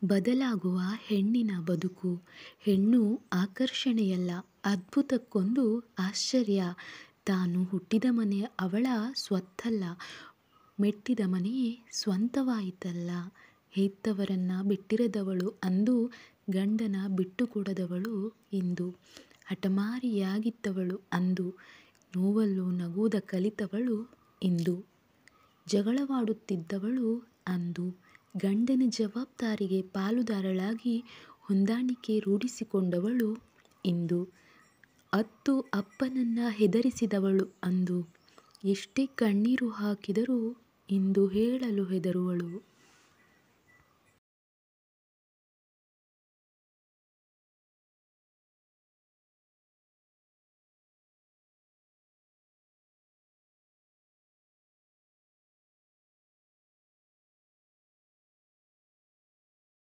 ಬದಲಾಗುವ ಹೆಣ್ಣಿನ ಬದುಕು. ಹೆಣ್ಣು ಆಕರ್ಷಣೆಯಲ್ಲ, ಅದ್ಭುತಕ್ಕೊಂದು ಆಶ್ಚರ್ಯ. ತಾನು ಹುಟ್ಟಿದ ಮನೆ ಅವಳ ಸ್ವತ್ತಲ್ಲ, ಮೆಟ್ಟಿದ ಮನೆಯೇ ಸ್ವಂತವಾಯಿತಲ್ಲ. ಹೆತ್ತವರನ್ನ ಬಿಟ್ಟಿರದವಳು ಅಂದು, ಗಂಡನ ಬಿಟ್ಟುಕೊಡದವಳು ಇಂದು. ಹಠಮಾರಿಯಾಗಿದ್ದವಳು ಅಂದು, ನೋವಲ್ಲೂ ನಗುವುದ ಕಲಿತವಳು ಇಂದು. ಜಗಳವಾಡುತ್ತಿದ್ದವಳು ಅಂದು, ಗಂಡನ ಜವಾಬ್ದಾರಿಗೆ ಪಾಲುದಾರಳಾಗಿ ಹೊಂದಾಣಿಕೆ ರೂಢಿಸಿಕೊಂಡವಳು ಇಂದು. ಅತ್ತು ಅಪ್ಪನನ್ನ ಹೆದರಿಸಿದವಳು ಅಂದು, ಎಷ್ಟೇ ಕಣ್ಣೀರು ಹಾಕಿದರೂ ಇಂದು ಹೇಳಲು ಹೆದರುವಳು.